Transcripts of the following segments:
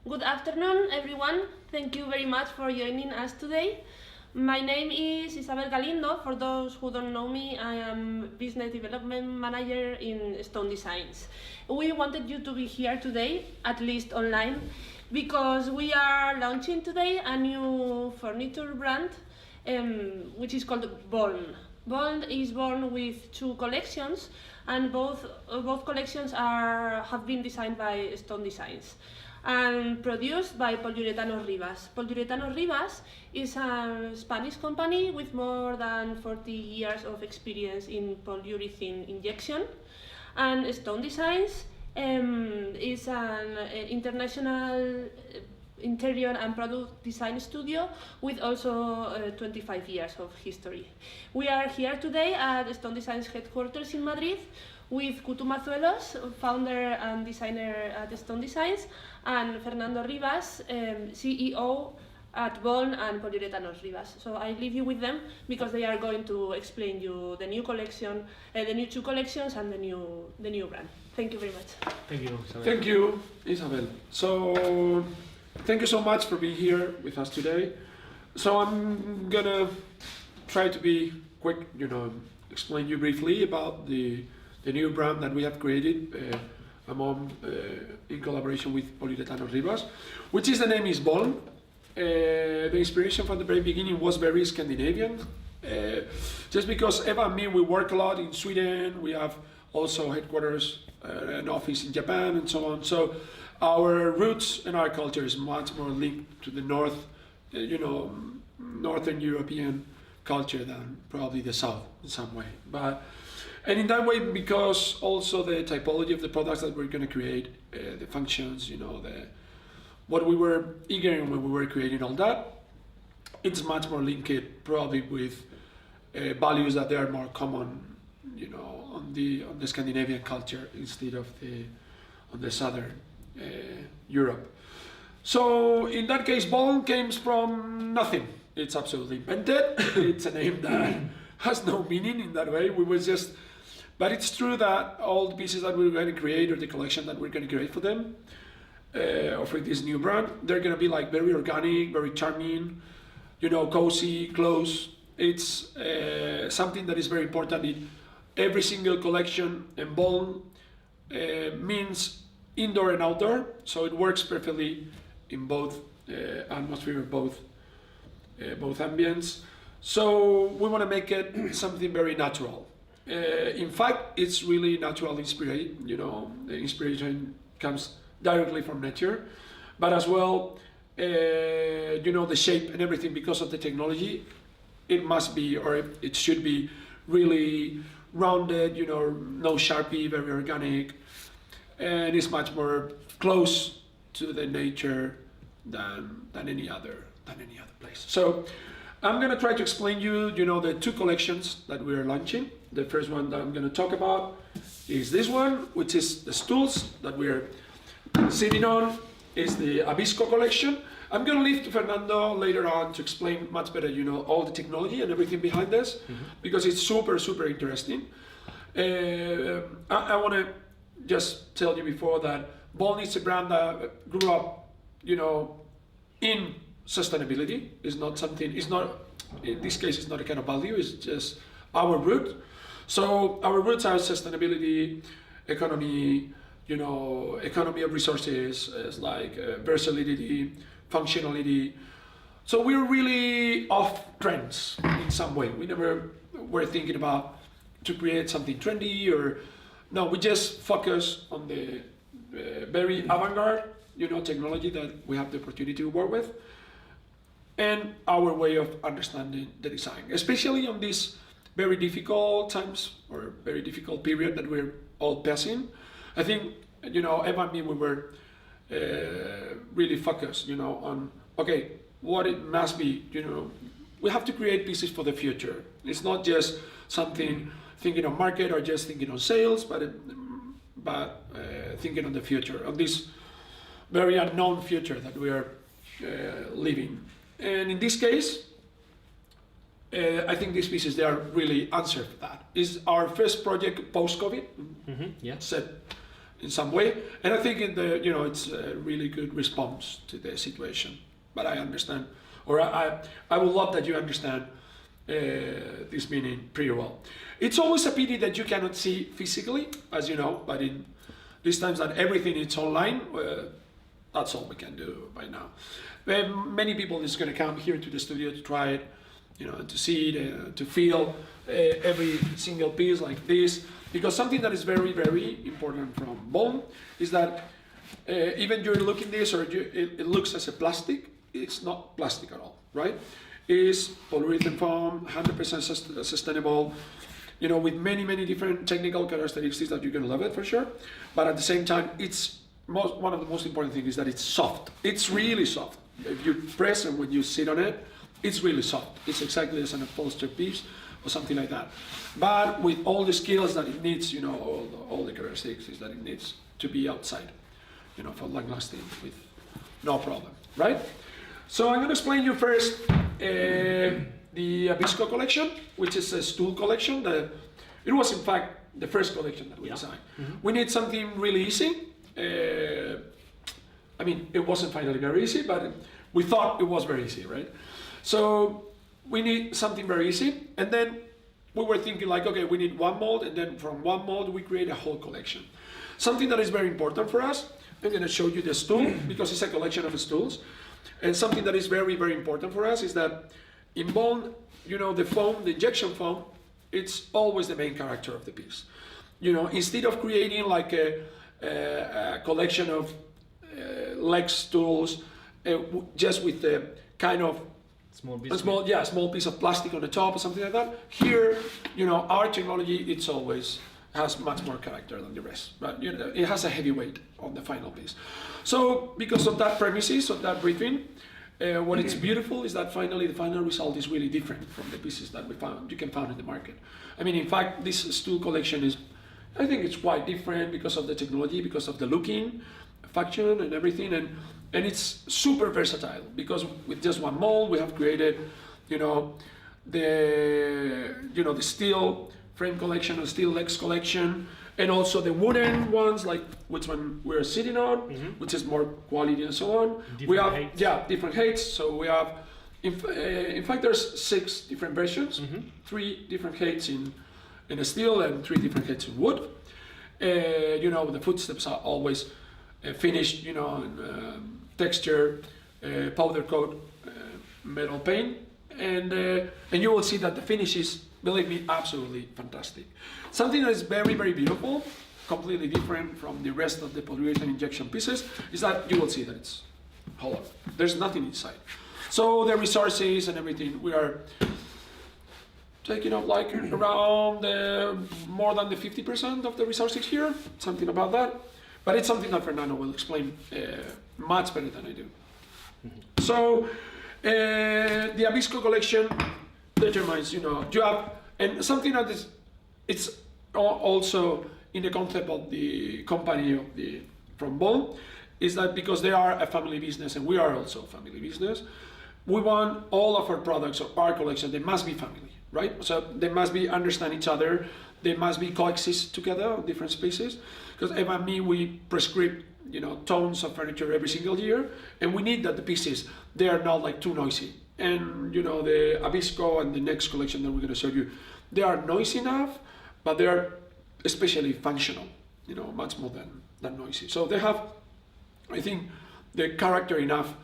Good afternoon, everyone. Thank you very much for joining us today. My name is Isabel Galindo. For those who don't know me, I am Business Development Manager in Stone Designs. We wanted you to be here today, at least online, because we are launching today a new furniture brand, which is called Boln. Boln is born with two collections, and both collections have been designed by Stone Designs and produced by Poliuretanos Rivas. Poliuretanos Rivas is a Spanish company with more than 40 years of experience in polyurethane injection, and Stone Designs is an international interior and product design studio with also 25 years of history. We are here today at Stone Designs headquarters in Madrid with Kutu Mazuelos, founder and designer at Stone Designs, and Fernando Rivas, CEO at Boln and Poliuretanos Rivas. So I leave you with them because they are going to explain you the new collection, the new two collections, and the new brand. Thank you very much. Thank you, Isabel. Thank you, Isabel. So, thank you so much for being here with us today. So I'm gonna try to be quick, explain you briefly about the new brand that we have created in collaboration with Poliuretanos Rivas, which is the name is Boln. The inspiration from the very beginning was very Scandinavian, just because Eva and me, we work a lot in Sweden. We have also headquarters, an office in Japan, and so on. So our roots and our culture is much more linked to the Northern European culture than probably the South in some way. And in that way, because also the typology of the products that we're going to create, the functions, what we were eager when we were creating all that, it's much more linked probably with values that they are more common, on the Scandinavian culture instead of on the Southern Europe. So in that case, Boln came from nothing. It's absolutely invented. It's a name that has no meaning in that way. But it's true that all the pieces that we're going to create, or the collection that we're going to create for them, or for this new brand, they're going to be like very organic, very charming, cozy, close. It's something that is very important in every single collection. And Boln means indoor and outdoor, so it works perfectly in both atmosphere, both ambience. So we want to make it something very natural. In fact, it's really natural inspiration. The inspiration comes directly from nature, but as well, the shape and everything, because of the technology, it must be, or it should be, really rounded. No Sharpie, very organic, and it's much more close to the nature than any other place. So I'm going to try to explain you, the two collections that we are launching. The first one that I'm going to talk about is this one, which is the stools that we're sitting on, is the Abisco collection. I'm going to leave to Fernando later on to explain much better, all the technology and everything behind this, because it's super, super interesting. I want to just tell you before that Boln is a brand that grew up, in sustainability. It's not, in this case, it's not a kind of value, it's just our root. So our roots are sustainability, economy, economy of resources, is like versatility, functionality. So we're really off trends in some way. We never were thinking about to create something trendy, or no, we just focus on the very avant-garde, technology that we have the opportunity to work with, and our way of understanding the design, especially on these very difficult times, or very difficult period that we're all passing. I think, Eva and me, we were really focused, on, okay, what it must be, we have to create pieces for the future. It's not just something thinking on market or just thinking on sales, but thinking on the future, on this very unknown future that we are living. And in this case, I think these pieces, they are really answer for that. It's our first project post-COVID, set in some way. And I think it's a really good response to the situation. But I understand, or I would love that you understand this meaning pretty well. It's always a pity that you cannot see physically, as you know, but in these times that everything is online, that's all we can do right now. Many people is going to come here to the studio to try it, to see it, to feel every single piece like this. Because something that is very, very important from Boln is that even you're looking this or it looks as a plastic, it's not plastic at all, right? It's polyurethane foam, 100% sustainable, with many, many different technical characteristics that you're gonna love it for sure. But at the same time, one of the most important things is that it's soft. It's really soft. If you press and when you sit on it, it's really soft. It's exactly as an upholstered piece or something like that. But with all the skills that it needs, all the characteristics that it needs to be outside, for long lasting with no problem, right? So I'm going to explain you first the Abisco collection, which is a stool collection. It was in fact the first collection that we designed. Mm-hmm. We need something really easy. It wasn't finally very easy, but we thought it was very easy, right? So we need something very easy, and then we were thinking like, okay, we need one mold, and then from one mold we create a whole collection. Something that is very important for us, I'm going to show you the stool because it's a collection of stools, and something that is very, very important for us is that in Boln, the foam, the injection foam, it's always the main character of the piece. Instead of creating like a collection of leg stools just with the kind of small piece of plastic on the top or something like that. Here, our technology, it's always has much more character than the rest, but it has a heavy weight on the final piece. So because of that premises, of that briefing, what it's beautiful is that finally the final result is really different from the pieces that you can find in the market. In fact, this stool collection I think it's quite different because of the technology, because of the looking, function and everything, and it's super versatile because with just one mold we have created, the steel frame collection, the steel legs collection, and also the wooden ones like which one we're sitting on, which is more quality and so on. Different heights. Different heights. So we have, in fact, there's 6 different versions, 3 different heights in a steel and 3 different heights in wood. The footsteps are always finished, in texture, powder coat, metal paint, and you will see that the finish is, believe me, absolutely fantastic. Something that is very, very beautiful, completely different from the rest of the polyurethane injection pieces, is that you will see that it's hollow. There's nothing inside. So the resources and everything, we are taking up like around more than the 50% of the resources here, something about that. But it's something that Fernando will explain much better than I do. So the Abisco collection determines, you have, and something that is, it's also in the concept of the company from Boln, is that because they are a family business and we are also a family business, we want all of our products or our collection, they must be family, right? So they must be understand each other, they must be coexist together on different spaces. Because Eva and me, we prescribe, tons of furniture every single year, and we need that the pieces, they are not like too noisy. And the Abisco and the next collection that we're going to show you, they are noisy enough, but they are especially functional, much more than noisy. So they have, I think, the character enough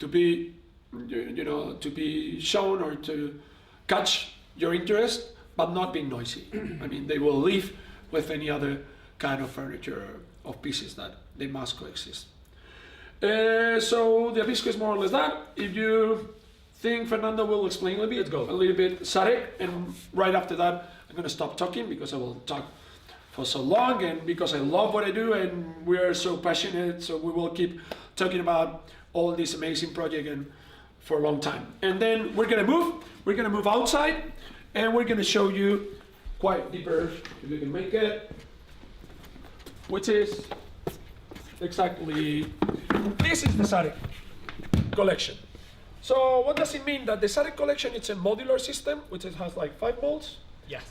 to be, to be shown or to catch your interest, but not being noisy. They will live with any other kind of furniture of pieces that they must coexist. So the Abisco is more or less that. If you think Fernando will explain a little bit Sarek, and right after that I'm going to stop talking because I will talk for so long and because I love what I do and we are so passionate, so we will keep talking about all this amazing project and for a long time. And then we're going to move outside and we're going to show you quite deeper, if you can make it, which is exactly, this is the Sarek collection. So what does it mean? That the Sarek collection, it's a modular system, which has like 5 molds. Yes.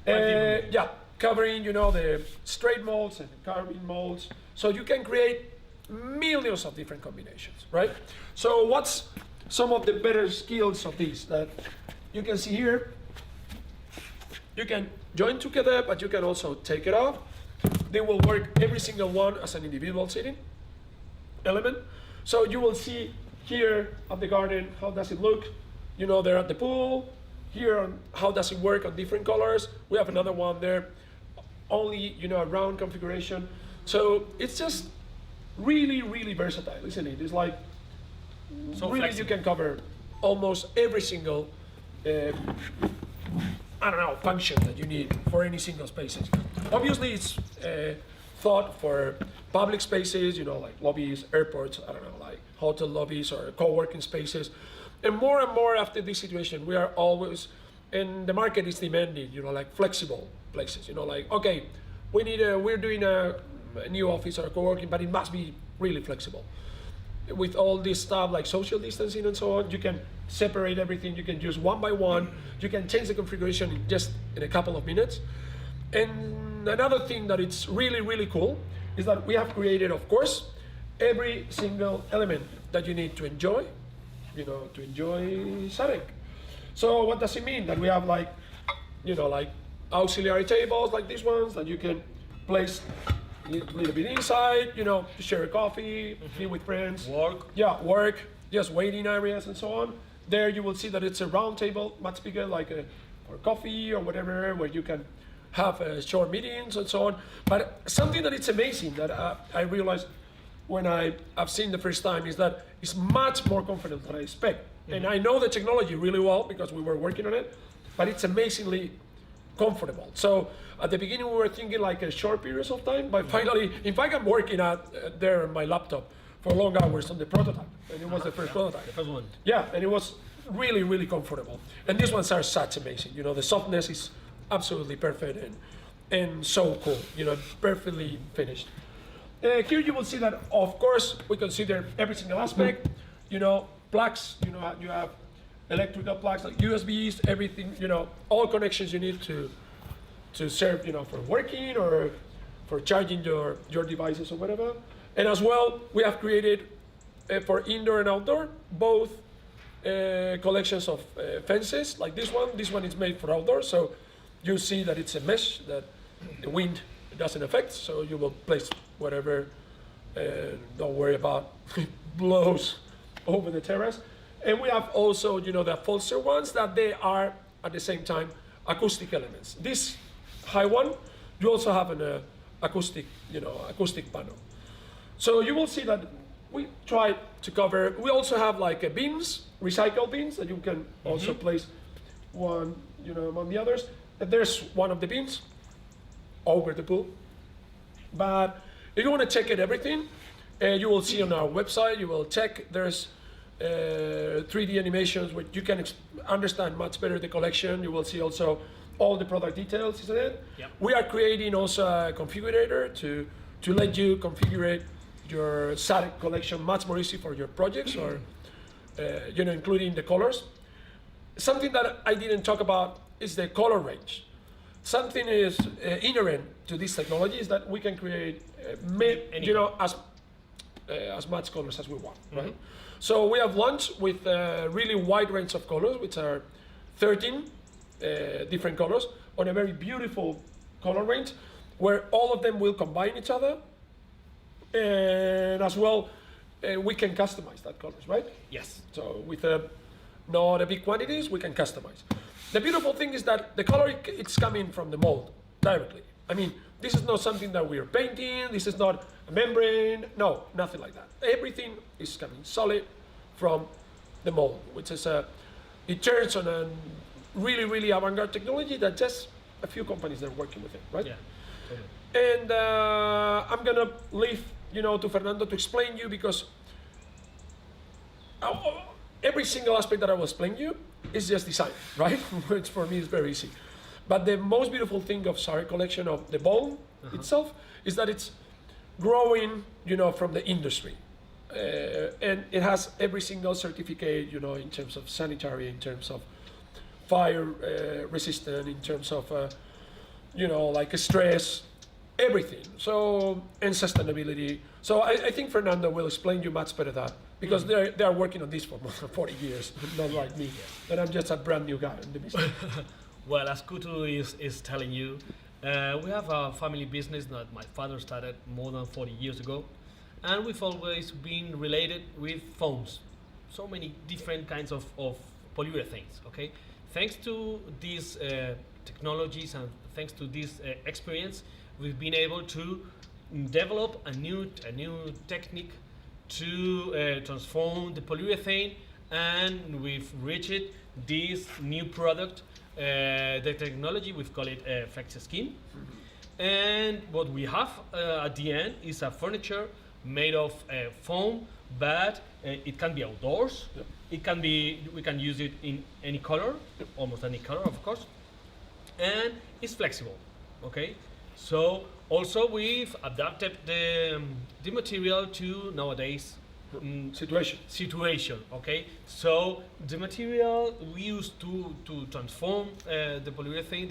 Yeah, covering, you know, the straight molds and the carving molds. So you can create millions of different combinations, right? So what's some of the better skills of these that you can see here? You can join together, but you can also take it off. They will work every single one as an individual sitting element. So you will see here at the garden, how does it look? You know, they're at the pool. Here, on how does it work on different colors? We have another one there, only, you know, a round configuration. So it's just really, really versatile, isn't it? It's like, so really flexible. You can cover almost every single, I don't know, function that you need for any single spaces. Obviously, it's thought for public spaces, you know, like lobbies, airports, I don't know, like hotel lobbies or co-working spaces. And more after this situation, we are always, and the market is demanding, you know, like flexible places, you know, like, okay, we're doing a new office or co-working, but it must be really flexible. With all this stuff like social distancing and so on, you can separate everything, you can use one by one, you can change the configuration in a couple of minutes. And another thing that it's really, really cool is that we have created, of course, every single element that you need to enjoy, you know, to enjoy Sarek. So what does it mean? That we have like, you know, like auxiliary tables like these ones that you can place a little bit inside, you know, to share a coffee, be with friends. Work. Yeah, work, just waiting areas and so on. There you will see that it's a round table, much bigger, like for coffee or whatever, where you can have short meetings and so on. But something that it's amazing that I realized when I've seen the first time is that it's much more comfortable than I expect. And I know the technology really well because we were working on it, but it's amazingly comfortable. So at the beginning we were thinking like a short periods of time, but finally, in fact, I'm working there on my laptop for long hours on the prototype, and it was the first prototype. The first one. Yeah, and it was really, really comfortable. And these ones are such amazing. You know, the softness is absolutely perfect and so cool. You know, perfectly finished. Here you will see that, of course, we consider every single aspect. You know, plugs. You know, you have electrical plugs like USBs, everything. You know, all connections you need to serve. You know, for working or for charging your devices or whatever. And as well, we have created for indoor and outdoor both collections of fences like this one. This one is made for outdoor, so you see that it's a mesh that the wind doesn't affect. So you will place whatever. Don't worry about it blows over the terrace. And we have also, you know, the upholster ones that they are at the same time acoustic elements. This high one, you also have an acoustic panel. So you will see that we try to cover. We also have like bins, recycle bins that you can also place one, you know, among the others. And there's one of the bins over the pool. But if you want to check everything, you will see on our website. You will check. There's 3D animations where you can understand much better the collection. You will see also all the product details, isn't it? Yep. We are creating also a configurator to let you configure your SATIC collection much more easy for your projects, or you know, including the colors. Something that I didn't talk about is the color range. Something is inherent to this technology is that we can create, you know, as much colors as we want, right? So we have launched with a really wide range of colors, which are 13 different colors on a very beautiful color range, where all of them will combine each other. And as well, we can customize that colors, right? Yes. So with not a big quantities, we can customize. The beautiful thing is that the color, it's coming from the mold directly. I mean, this is not something that we're painting, this is not a membrane, no, nothing like that. Everything is coming solid from the mold, which is it turns on a really, really avant-garde technology that just a few companies that are working with it, right? Yeah. Totally. And I'm gonna leave, you know, to Fernando to explain you, because every single aspect that I will explain you is just design, right? Which for me is very easy. But the most beautiful thing of Sarek collection of the Boln itself is that it's growing, you know, from the industry. And it has every single certificate, you know, in terms of sanitary, in terms of fire resistant, in terms of you know, like stress, everything. So, and sustainability. So I think Fernando will explain you much better that, because they are working on this for more than 40 years, not like me. And I'm just a brand new guy in the business. Well, as Kutu is telling you, we have a family business that my father started more than 40 years ago, and we've always been related with foams. So many different kinds of polyurethanes, okay? Thanks to these technologies and thanks to this experience, we've been able to develop a new technique to transform the polyurethane, and we've reached this new product. The technology, we've called it flex skin, and what we have at the end is a furniture made of foam, but it can be outdoors. Yep. It can be, we can use it in any color, almost any color, of course, and it's flexible. Okay, so also we've adapted the material to nowadays situation. Okay, so the material we use to transform the polyurethane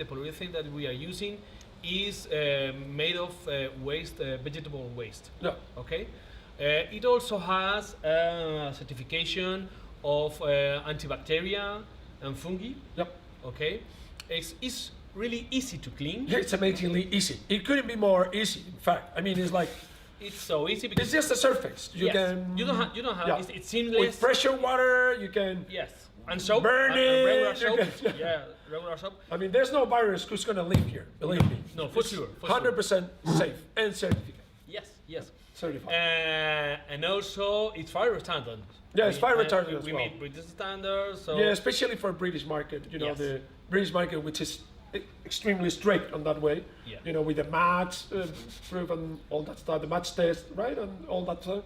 that we are using is made of vegetable waste. Yeah. Okay, it also has a certification of antibacteria and fungi. Yep. Okay, it's really easy to clean. Yeah, it's amazingly easy. It couldn't be more easy. In fact, I mean, it's like it's so easy because it's just a surface. You yes, can. you don't have. Yeah. It's seamless. With pressure water, you can. Yes, and soap. Burn and it, regular you soap. can- Yeah, regular soap. I mean, there's no virus who's gonna live here. Believe me. No, for sure. 100% safe and certificate. Yes. Certified. And also it's fire retardant. Yeah, it's fire retardant as we well. meet British standards. So Yeah, especially for British market. You know, Yes. the British market, which is extremely strict on that way. Yeah. You know, with the match proof and all that stuff, the match test, right, and all that stuff.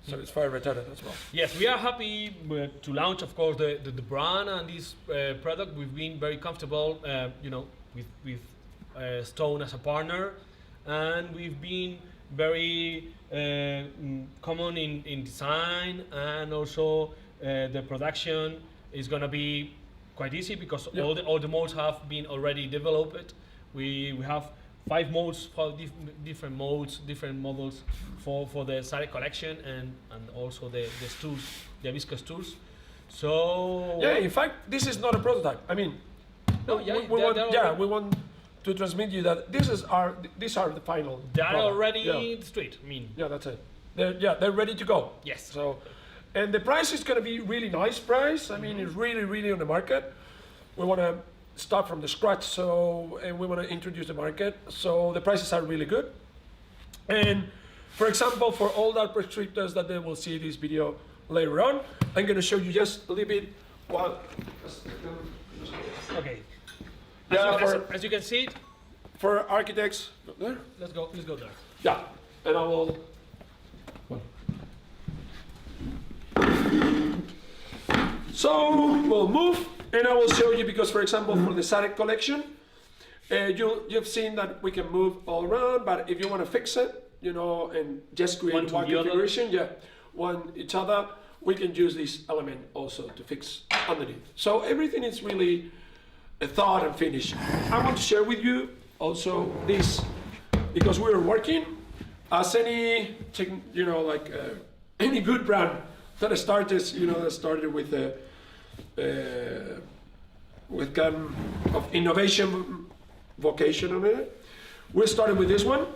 So it's fire retardant as well. Yes, we are happy to launch, of course, the brand and this product. We've been very comfortable, you know, with Stone as a partner, and we've been very common in design, and also the production is gonna be quite easy because Yeah. all the molds have been already developed. We have 5 molds, different molds, different models for the Sari collection, and also the stools, the viscose stools. So Yeah, in fact, this is not a prototype. I mean, No, yeah, we want to transmit you that these are the final. they are product. already Yeah. in the street. I mean, Yeah, that's it. They're ready to go. yes. So, and the price is going to be really nice price. I mean, it's really on the market. We want to start from the scratch, so and we want to introduce the market. So the prices are really good. And for example, for all our prescriptors that they will see this video later on, I'm going to show you just a little bit. Well, Okay. yeah, As you can see, for architects, there. let's go there. Yeah, and I will. So we'll move, and I will show you because, for example, for the Sarek collection, you've seen that we can move all around. But if you want to fix it, you know, and just create One to one the other. configuration, yeah, one each other, we can use this element also to fix underneath. So everything is really a thought and finish. I want to share with you also this because we're working as any, you know, like any good brand that started with kind of innovation vocation on it. We started with this one,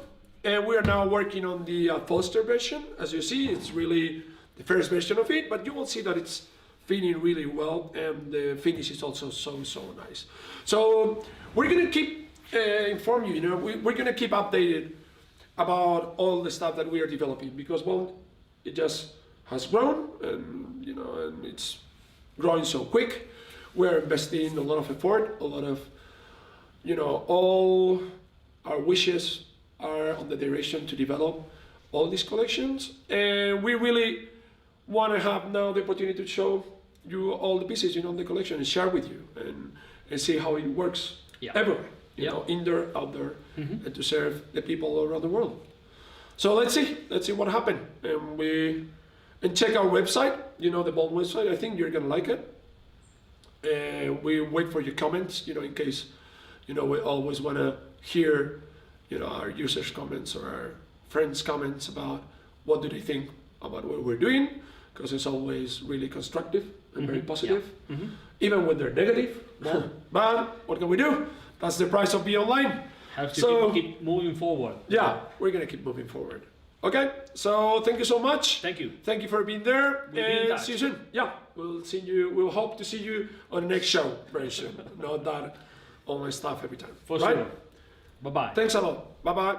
and we are now working on the Polster version. As you see, it's really the first version of it, but you will see that it's fitting really well, and the finish is also so nice. So we're gonna keep inform you. You know, we're gonna keep updated about all the stuff that we are developing because it just has grown, and you know, and it's growing so quick. We're investing a lot of effort, a lot of, you know, all our wishes are on the direction to develop all these collections, and we really want to have now the opportunity to show you all the pieces, you know, in the collection and share with you and see how it works everywhere, you know, indoor, outdoor, and to serve the people around the world. So let's see what happened, and check our website, you know, the Boln website. I think you're gonna like it. We wait for your comments, you know, in case You know, we always want to hear, you know, our users' comments or our friends' comments about what do they think about what we're doing, because it's always really constructive and very positive, even when they're negative. But what can we do? That's the price of being online. Have to keep moving forward. Yeah, we're gonna keep moving forward. Okay, so thank you so much. Thank you. Thank you for being there. We'll be in touch. See you soon. Yeah, we'll see you. We'll hope to see you on the next show very soon. Not that online stuff every time. For right? sure. Bye bye. Thanks a lot. Bye bye.